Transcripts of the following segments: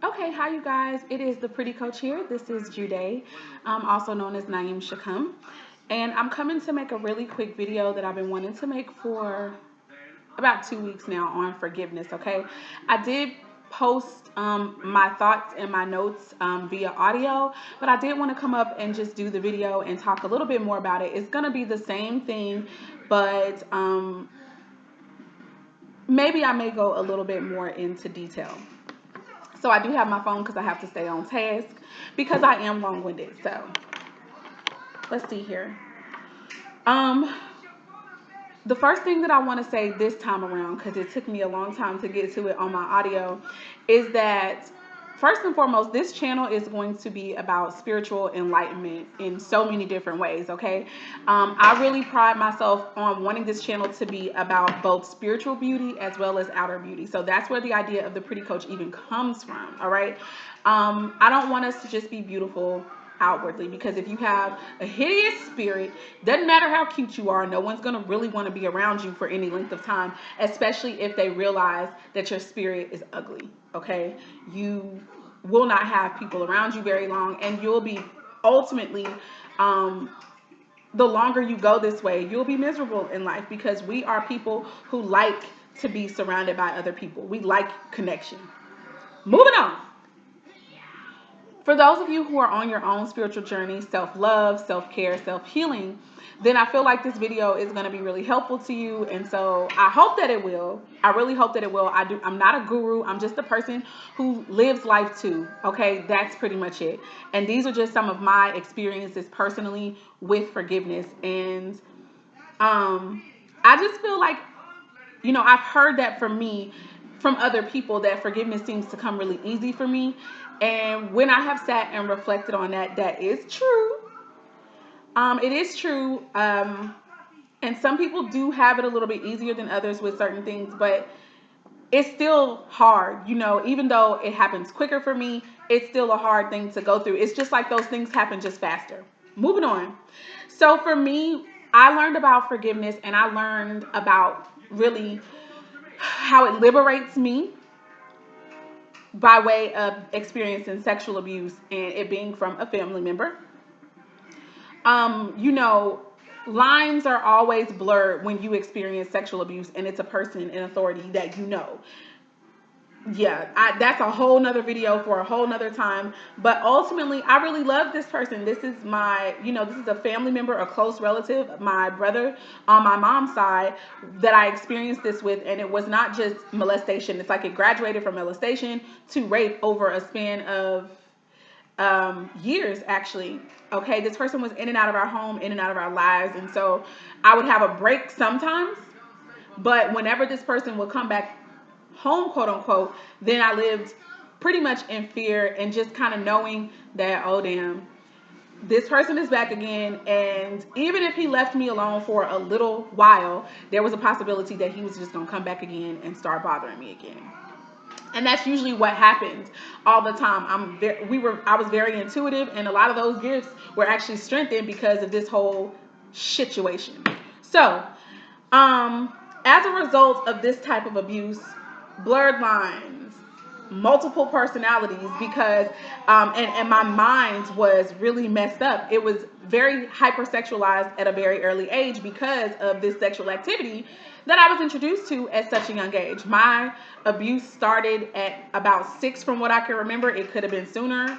Okay, hi you guys. It is the Pretty Coach here. This is Jude, also known as Naeem Shakam. And I'm coming to make a really quick video that I've been wanting to make for about 2 weeks now on forgiveness, okay? I did post my thoughts and my notes via audio, but I did want to come up and just do the video and talk a little bit more about it. It's going to be the same thing, but maybe I may go a little bit more into detail. So I do have my phone because I have to stay on task because I am long-winded. So let's see here. Um, the first thing that I want to say this time around, because it took me a long time to get to it on my audio, is that first and foremost, this channel is going to be about spiritual enlightenment in so many different ways, okay? I really pride myself on wanting this channel to be about both spiritual beauty as well as outer beauty. So that's where the idea of the Pretty Coach even comes from, all right? I don't want us to just be beautiful outwardly, because if you have a hideous spirit, doesn't matter how cute you are, no one's going to really want to be around you for any length of time, especially if they realize that your spirit is ugly, okay? You will not have people around you very long, and you'll be ultimately the longer you go this way, you'll be miserable in life, because we are people who like to be surrounded by other people. We like connection. Moving on. For those of you who are on your own spiritual journey, self-love, self-care, self-healing, then I feel like this video is going to be really helpful to you. And so I hope that it will. I really hope that it will. I'm not a guru. I'm just a person who lives life too. Okay, that's pretty much it. And these are just some of my experiences personally with forgiveness. And I just feel like, I've heard that from me, from other people, that forgiveness seems to come really easy for me. And when I have sat and reflected on that, that is true. It is true. And some people do have it a little bit easier than others with certain things, but it's still hard, even though it happens quicker for me, it's still a hard thing to go through. It's just like those things happen just faster. Moving on. So for me, I learned about forgiveness, and I learned about really how it liberates me by way of experiencing sexual abuse and it being from a family member. You know, lines are always blurred when you experience sexual abuse and it's a person in authority that you know. Yeah, that's a whole nother video for a whole nother time. But ultimately, I really love this person. This is this is a family member, a close relative, my brother on my mom's side, that I experienced this with. And it was not just molestation. It's like it graduated from molestation to rape over a span of years, actually. Okay, this person was in and out of our home, in and out of our lives. And so I would have a break sometimes. But whenever this person would come back home, quote unquote, then I lived pretty much in fear and just kind of knowing that, oh damn, this person is back again. And even if he left me alone for a little while, there was a possibility that he was just gonna come back again and start bothering me again. And that's usually what happened all the time. I was very intuitive, and a lot of those gifts were actually strengthened because of this whole situation. So as a result of this type of abuse, blurred lines, multiple personalities, because and my mind was really messed up. It was very hypersexualized at a very early age because of this sexual activity that I was introduced to at such a young age. My abuse started at about 6 from what I can remember. It could have been sooner,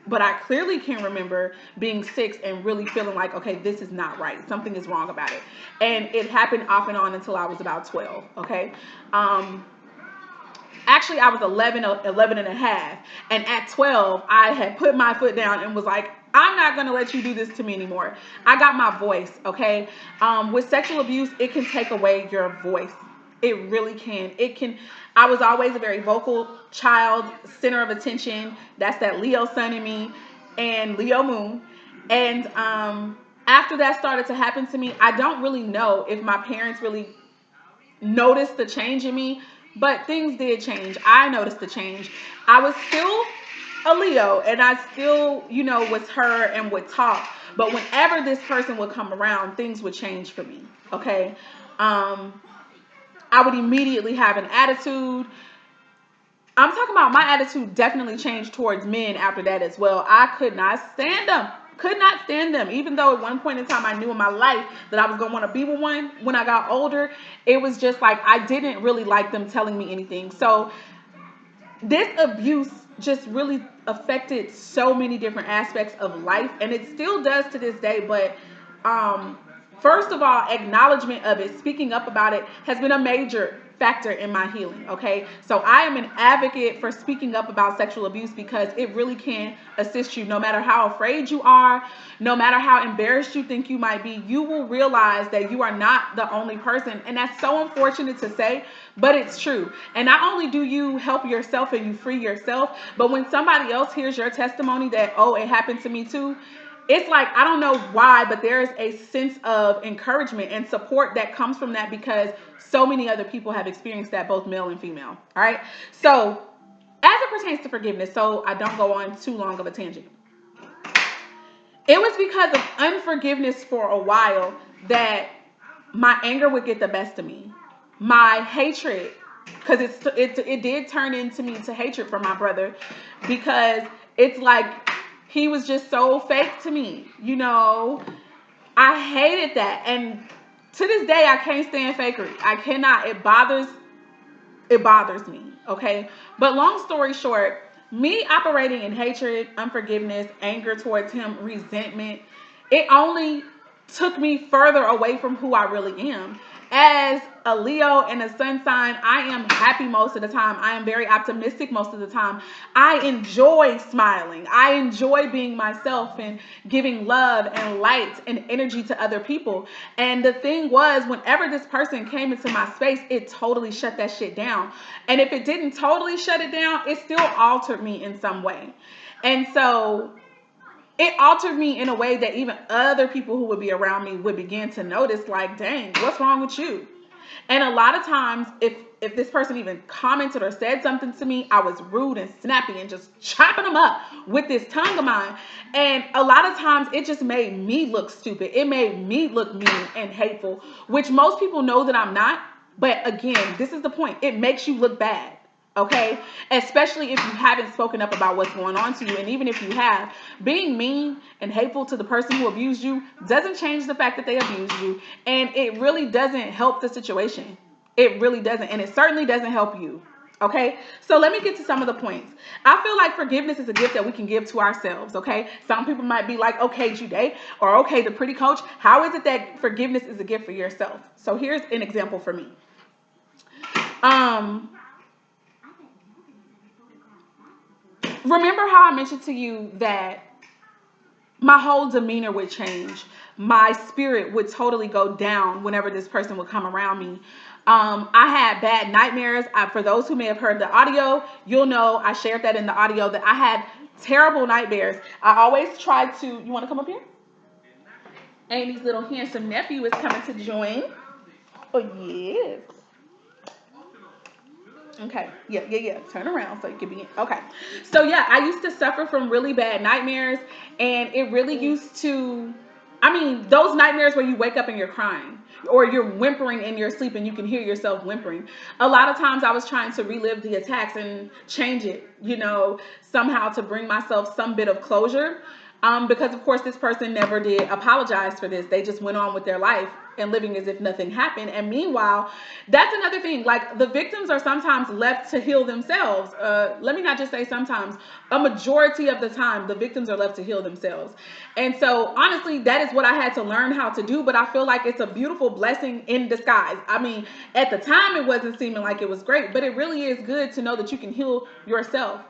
but I clearly can remember being 6 and really feeling like, okay, this is not right. Something is wrong about it. And it happened off and on until I was about 12, okay? Actually, I was 11 and a half. And at 12, I had put my foot down and was like, I'm not going to let you do this to me anymore. I got my voice, okay? With sexual abuse, it can take away your voice. It really can. I was always a very vocal child, center of attention. That's that Leo sun in me and Leo moon. And after that started to happen to me, I don't really know if my parents really noticed the change in me, but things did change. I noticed the change. I was still a Leo, and I still, was her and would talk. But whenever this person would come around, things would change for me. Okay. I would immediately have an attitude. I'm talking about my attitude definitely changed towards men after that as well. I could not stand them. Could not stand them. Even though at one point in time I knew in my life that I was going to want to be with one when I got older, it was just like I didn't really like them telling me anything. So this abuse just really affected so many different aspects of life, and it still does to this day. But um first of all, acknowledgement of it, speaking up about it, has been a major factor in my healing. Okay, so I am an advocate for speaking up about sexual abuse because it really can assist you. No matter how afraid you are, no matter how embarrassed you think you might be, you will realize that you are not the only person. And that's so unfortunate to say, but it's true. And not only do you help yourself and you free yourself, but when somebody else hears your testimony that, oh, it happened to me too, it's like, I don't know why, but there's a sense of encouragement and support that comes from that because so many other people have experienced that, both male and female. All right. So as it pertains to forgiveness, so I don't go on too long of a tangent, it was because of unforgiveness for a while that my anger would get the best of me. My hatred, because it did turn into me to hatred for my brother, because it's like he was just so fake to me. You know, I hated that, and to this day I can't stand fakery. I cannot. It bothers me. Okay, but long story short, me operating in hatred, unforgiveness, anger towards him, resentment, it only took me further away from who I really am. As a Leo and a sun sign, I am happy most of the time. I am very optimistic most of the time. I enjoy smiling. I enjoy being myself and giving love and light and energy to other people. And the thing was, whenever this person came into my space, it totally shut that shit down. And if it didn't totally shut it down, it still altered me in some way. And so it altered me in a way that even other people who would be around me would begin to notice, like, dang, what's wrong with you? And a lot of times, if this person even commented or said something to me, I was rude and snappy and just chopping them up with this tongue of mine. And a lot of times it just made me look stupid. It made me look mean and hateful, which most people know that I'm not. But again, this is the point. It makes you look bad. Okay, especially if you haven't spoken up about what's going on to you. And even if you have, being mean and hateful to the person who abused you doesn't change the fact that they abused you. And it really doesn't help the situation. It really doesn't. And it certainly doesn't help you. Okay, so let me get to some of the points. I feel like forgiveness is a gift that we can give to ourselves. Okay, some people might be like, okay, Jude, or okay, the pretty coach, how is it that forgiveness is a gift for yourself? So here's an example for me. Remember how I mentioned to you that my whole demeanor would change. My spirit would totally go down whenever this person would come around me. I had bad nightmares. For those who may have heard the audio, you'll know I shared that in the audio that I had terrible nightmares. I always tried to, you want to come up here? Amy's little handsome nephew is coming to join. Oh, yes. Okay. Yeah. Turn around so you can be in. Okay. So yeah, I used to suffer from really bad nightmares, and it really used to, I mean, those nightmares where you wake up and you're crying or you're whimpering in your sleep and you can hear yourself whimpering. A lot of times I was trying to relive the attacks and change it, somehow to bring myself some bit of closure. Because of course this person never did apologize for this. They just went on with their life and living as if nothing happened. And meanwhile, that's another thing. Like, the victims are sometimes left to heal themselves. Let me not just say sometimes. A majority of the time, the victims are left to heal themselves. And so honestly, that is what I had to learn how to do. But I feel like it's a beautiful blessing in disguise. I mean, at the time it wasn't seeming like it was great, but it really is good to know that you can heal yourself.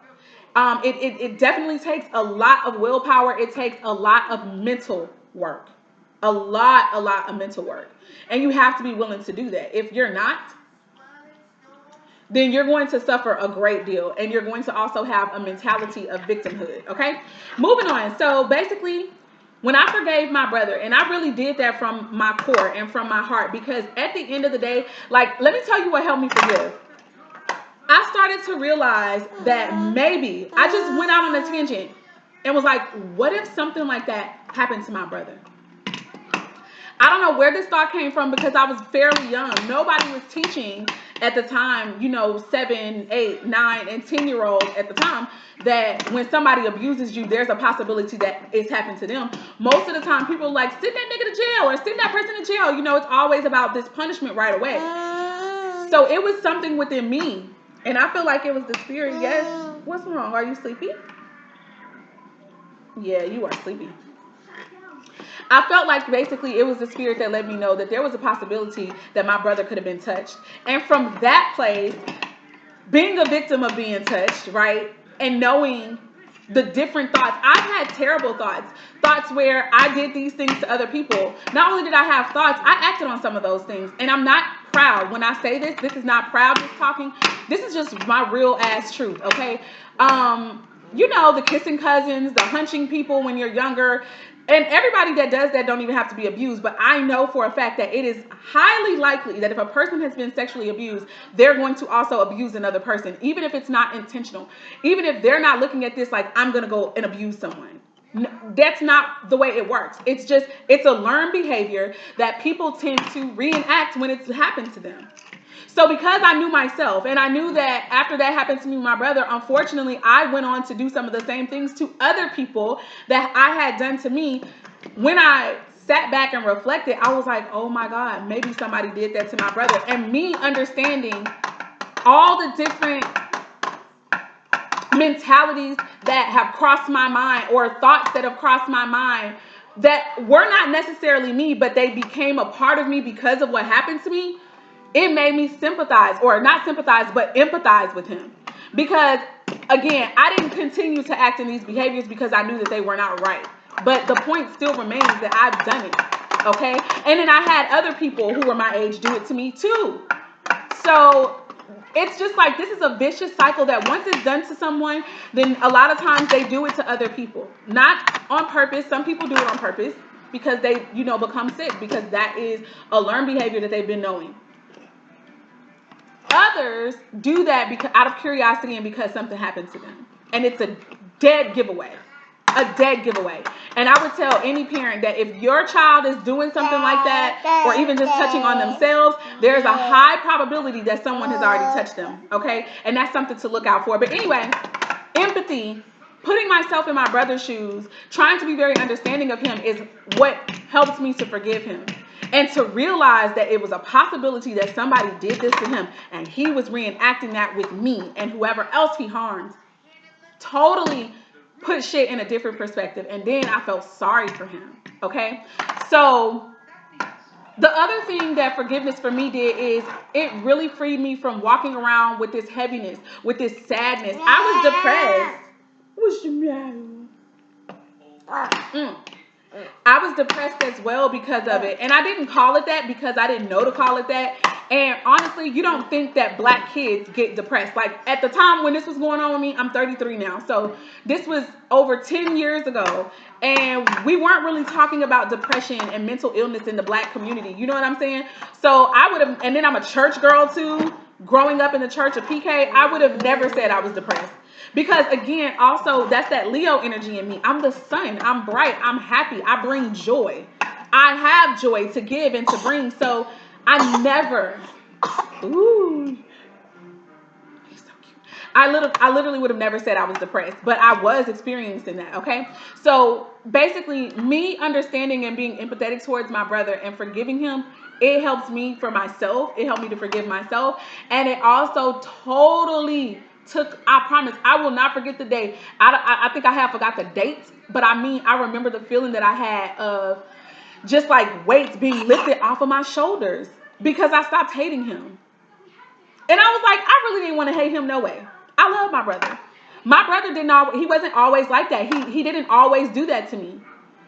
It definitely takes a lot of willpower. It takes a lot of mental work. A lot of mental work. And you have to be willing to do that. If you're not, then you're going to suffer a great deal. And you're going to also have a mentality of victimhood. Okay? Moving on. So basically, when I forgave my brother, and I really did that from my core and from my heart, because at the end of the day, like, let me tell you what helped me forgive. I started to realize that maybe I just went out on a tangent and was like, what if something like that happened to my brother? I don't know where this thought came from because I was fairly young. Nobody was teaching at the time, 7, 8, 9, and 10-year-olds at the time, that when somebody abuses you, there's a possibility that it's happened to them. Most of the time, people are like, send that nigga to jail or send that person to jail. It's always about this punishment right away. So it was something within me. And I feel like it was the spirit. Yes. What's wrong? Are you sleepy? Yeah, you are sleepy. I felt like basically it was the spirit that let me know that there was a possibility that my brother could have been touched. And from that place, being a victim of being touched, right? And knowing the different thoughts. I've had terrible thoughts where I did these things to other people. Not only did I have thoughts, I acted on some of those things. And I'm not proud. When I say this is not proud just talking. This is just my real ass truth, okay? The kissing cousins, the hunching people when you're younger, and everybody that does that don't even have to be abused. But I know for a fact that it is highly likely that if a person has been sexually abused, they're going to also abuse another person, even if it's not intentional. Even if they're not looking at this like, I'm going to go and abuse someone. No, that's not the way it works. It's a learned behavior that people tend to reenact when it's happened to them. So because I knew myself, and I knew that after that happened to me with my brother, unfortunately, I went on to do some of the same things to other people that I had done to me. When I sat back and reflected, I was like, oh my God, maybe somebody did that to my brother. And me understanding all the different mentalities that have crossed my mind, or thoughts that have crossed my mind that were not necessarily me, but they became a part of me because of what happened to me. It made me sympathize, or not sympathize, but empathize with him. Because, again, I didn't continue to act in these behaviors because I knew that they were not right. But the point still remains that I've done it, okay? And then I had other people who were my age do it to me too. So it's just like, this is a vicious cycle that once it's done to someone, then a lot of times they do it to other people. Not on purpose. Some people do it on purpose because they, become sick, because that is a learned behavior that they've been knowing. Others do that because out of curiosity and because something happened to them. And it's a dead giveaway. A dead giveaway. And I would tell any parent that if your child is doing something like that, or even just touching on themselves, there's a high probability that someone has already touched them. Okay? And that's something to look out for. But anyway, empathy, putting myself in my brother's shoes, trying to be very understanding of him, is what helps me to forgive him. And to realize that it was a possibility that somebody did this to him, and he was reenacting that with me and whoever else he harmed. Totally put shit in a different perspective. And then I felt sorry for him. Okay? So the other thing that forgiveness for me did is it really freed me from walking around with this heaviness, with this sadness. I was depressed. What's the matter? I was depressed as well because of it. And I didn't call it that because I didn't know to call it that. And honestly, you don't think that black kids get depressed. Like, at the time when this was going on with me, I'm 33 now. So this was over 10 years ago. And we weren't really talking about depression and mental illness in the black community. You know what I'm saying? So I would have, and then I'm a church girl too. Growing up in the church of PK, I would have never said I was depressed. Because again, also, that's that Leo energy in me. I'm the sun. I'm bright. I'm happy. I bring joy. I have joy to give and to bring. So I never, ooh, he's so cute. I literally would have never said I was depressed, but I was experiencing that, okay? So basically, me understanding and being empathetic towards my brother and forgiving him, it helps me for myself. It helped me to forgive myself. And it also totally I promise, I will not forget the day. I think I have forgot the date, but I remember the feeling that I had of just like weights being lifted off of my shoulders because I stopped hating him. And I was like, I really didn't want to hate him no way. I love my brother. My brother he wasn't always like that. He didn't always do that to me.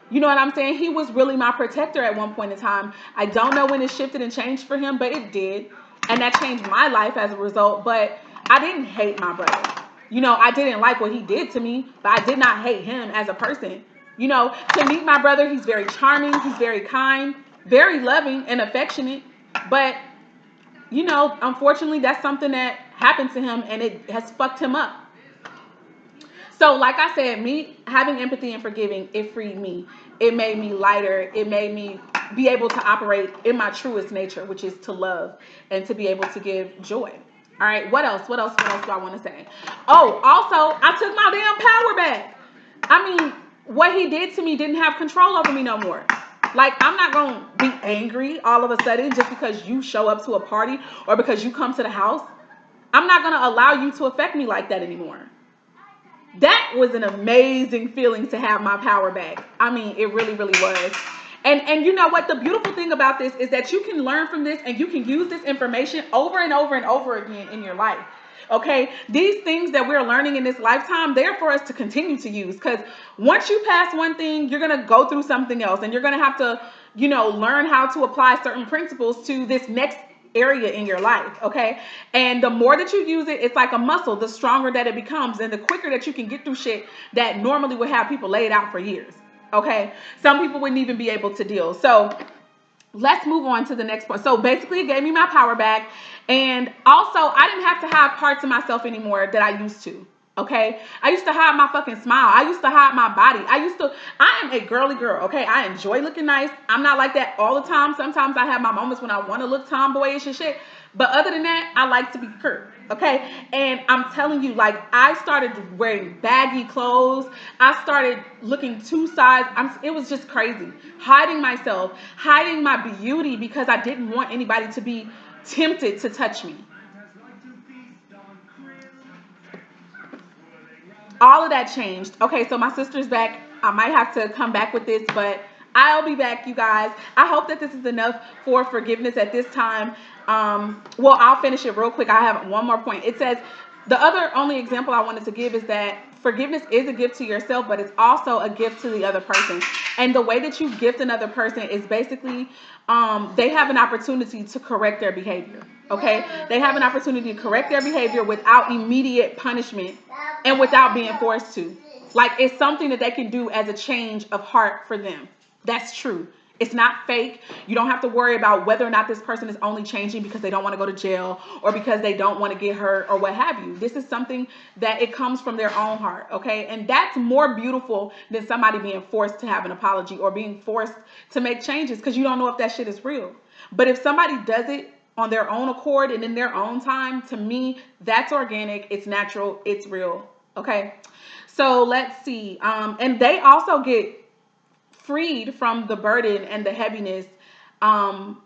You know what I'm saying? He was really my protector at one point in time. I don't know when it shifted and changed for him, but it did. And that changed my life as a result. But I didn't hate my brother. I didn't like what he did to me, but I did not hate him as a person. To meet my brother, he's very charming, he's very kind, very loving and affectionate. But, unfortunately, that's something that happened to him and it has fucked him up. So, like I said, me having empathy and forgiving, it freed me. It made me lighter. It made me be able to operate in my truest nature, which is to love and to be able to give joy. All right, what else? What else? What else do I want to say? Oh, also, I took my damn power back. I mean, what he did to me didn't have control over me no more. Like, I'm not going to be angry all of a sudden just because you show up to a party or because you come to the house. I'm not going to allow you to affect me like that anymore. That was an amazing feeling to have my power back. I mean, it really, really was. And you know what? The beautiful thing about this is that you can learn from this and you can use this information over and over and over again in your life. Okay, these things that we're learning in this lifetime, they're for us to continue to use, because once you pass one thing, you're going to go through something else and you're going to have to, learn how to apply certain principles to this next area in your life. Okay, and the more that you use it, it's like a muscle. The stronger that it becomes and the quicker that you can get through shit that normally would have people laid out for years. Okay, some people wouldn't even be able to deal. So let's move on to the next point. So basically it gave me my power back. And also I didn't have to hide parts of myself anymore that I used to. Okay, I used to hide my fucking smile. I used to hide my body. I am a girly girl. Okay, I enjoy looking nice. I'm not like that all the time. Sometimes I have my moments when I want to look tomboyish and shit. But other than that, I like to be curt. Okay, and I'm telling you, like, I started wearing baggy clothes. I started looking two sides. It was just crazy. Hiding myself, hiding my beauty because I didn't want anybody to be tempted to touch me. All of that changed. Okay, so my sister's back. I might have to come back with this, but I'll be back, you guys. I hope that this is enough for forgiveness at this time. Well, I'll finish it real quick. I have one more point. It says, the other only example I wanted to give is that forgiveness is a gift to yourself, but it's also a gift to the other person. And the way that you gift another person is basically, they have an opportunity to correct their behavior. Okay, they have an opportunity to correct their behavior without immediate punishment and without being forced to. Like, it's something that they can do as a change of heart for them. That's true. It's not fake. You don't have to worry about whether or not this person is only changing because they don't want to go to jail or because they don't want to get hurt or what have you. This is something that it comes from their own heart, okay? And that's more beautiful than somebody being forced to have an apology or being forced to make changes, because you don't know if that shit is real. But if somebody does it on their own accord and in their own time, to me, that's organic, it's natural, it's real, okay? So let's see. And they also get freed from the burden and the heaviness that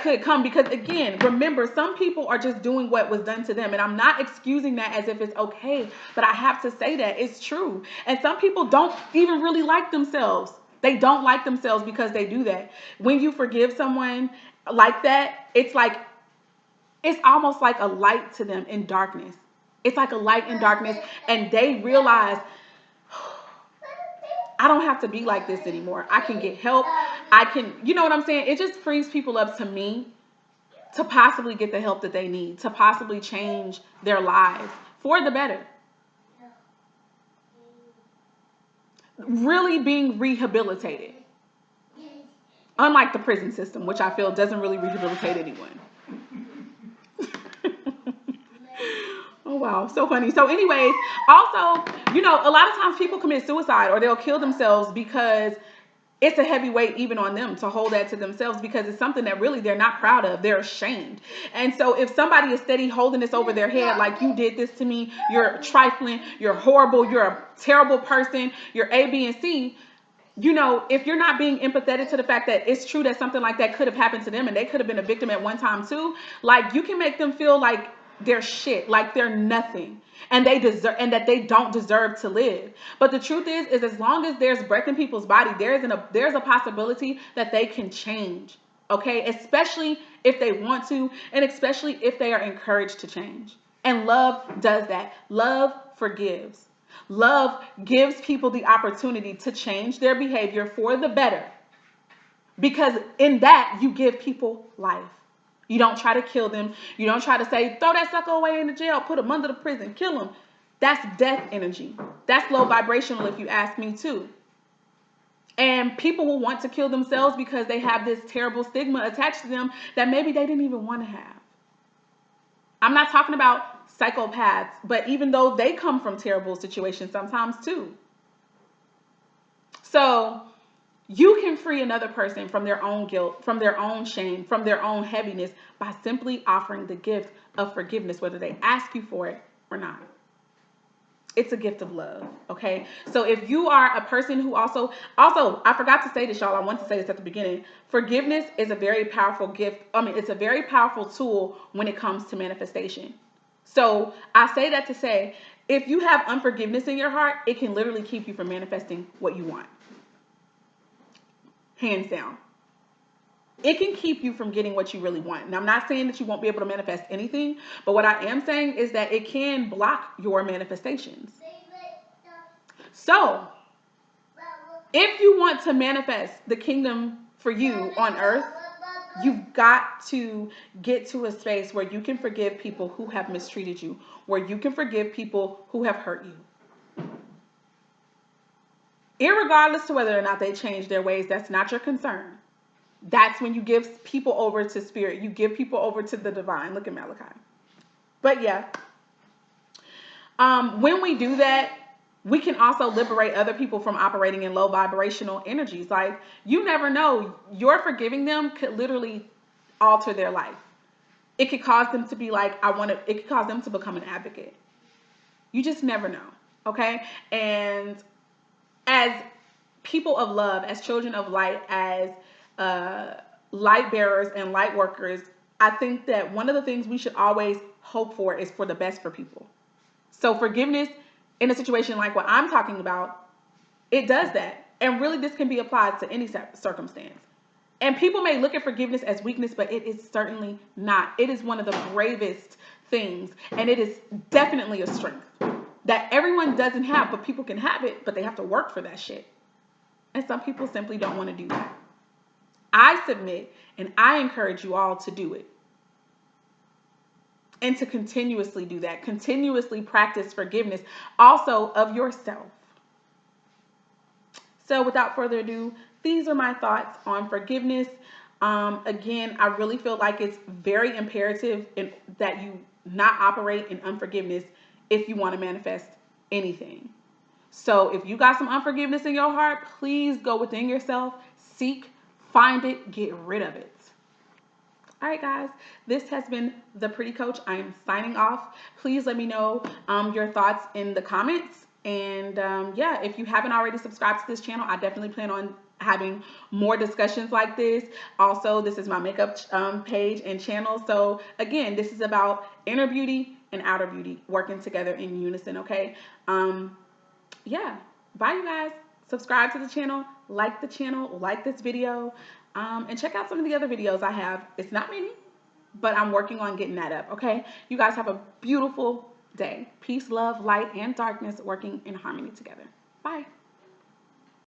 could come, because again, remember, some people are just doing what was done to them, and I'm not excusing that as if it's okay, but I have to say that it's true. And some people don't even really like themselves. They don't like themselves because they do that. When you forgive someone like that, it's almost like a light to them in darkness. It's like a light in darkness, and they realize, I don't have to be like this anymore. I can get help. I can, you know what I'm saying? It just frees people up, to me, to possibly get the help that they need, to possibly change their lives for the better. Really being rehabilitated. Unlike the prison system, which I feel doesn't really rehabilitate anyone. Oh, wow. So funny. So anyways, also, a lot of times people commit suicide or they'll kill themselves because it's a heavy weight even on them to hold that to themselves, because it's something that really they're not proud of. They're ashamed. And so if somebody is steady holding this over their head, like, you did this to me, you're trifling, you're horrible, you're a terrible person, you're A, B, and C, if you're not being empathetic to the fact that it's true that something like that could have happened to them and they could have been a victim at one time too, like, you can make them feel like they're shit, like they're nothing, and that they don't deserve to live. But the truth is as long as there's breath in people's body, there's a possibility that they can change. Okay, especially if they want to, and especially if they are encouraged to change. And love does that. Love forgives. Love gives people the opportunity to change their behavior for the better, because in that you give people life. You don't try to kill them. You don't try to say, throw that sucker away in the jail, put him under the prison, kill him. That's death energy. That's low vibrational, if you ask me too. And people will want to kill themselves because they have this terrible stigma attached to them that maybe they didn't even want to have. I'm not talking about psychopaths, but even though they come from terrible situations sometimes too. So You can free another person from their own guilt, from their own shame, from their own heaviness by simply offering the gift of forgiveness, whether they ask you for it or not. It's a gift of love, okay? So if you are a person who also, I forgot to say this, y'all. I want to say this at the beginning. Forgiveness is a very powerful gift. It's a very powerful tool when it comes to manifestation. So I say that to say, if you have unforgiveness in your heart, it can literally keep you from manifesting what you want. Hands down. It can keep you from getting what you really want. And I'm not saying that you won't be able to manifest anything, but what I am saying is that it can block your manifestations. So, if you want to manifest the kingdom for you on earth, you've got to get to a space where you can forgive people who have mistreated you, where you can forgive people who have hurt you. Irregardless to whether or not they change their ways, that's not your concern. That's when you give people over to spirit. You give people over to the divine. Look at Malachi. But yeah, when we do that, we can also liberate other people from operating in low vibrational energies. Like, you never know. Your forgiving them could literally alter their life. It could cause them to be like, it could cause them to become an advocate. You just never know. Okay? And as people of love, as children of light, as light bearers and light workers, I think that one of the things we should always hope for is for the best for people. So forgiveness in a situation like what I'm talking about, it does that. And really, this can be applied to any circumstance. And people may look at forgiveness as weakness, but it is certainly not. It is one of the bravest things. And it is definitely a strength that everyone doesn't have, but people can have it, but they have to work for that shit. And some people simply don't want to do that. I submit and I encourage you all to do it. And to continuously do that. Continuously practice forgiveness also of yourself. So without further ado, these are my thoughts on forgiveness. Again, I really feel like it's very imperative that you not operate in unforgiveness if you want to manifest anything. So if you got some unforgiveness in your heart, please go within yourself, seek, find it, get rid of it. All right, guys, this has been The Pretty Coach. I am signing off. Please let me know your thoughts in the comments. And yeah, if you haven't already subscribed to this channel, I definitely plan on having more discussions like this. Also, this is my makeup page and channel. So again, this is about inner beauty and outer beauty working together in unison, okay? Yeah, bye, you guys. Subscribe to the channel, like this video. And check out some of the other videos I have. It's not many, but I'm working on getting that up, okay? You guys have a beautiful day. Peace, love, light, and darkness working in harmony together. Bye.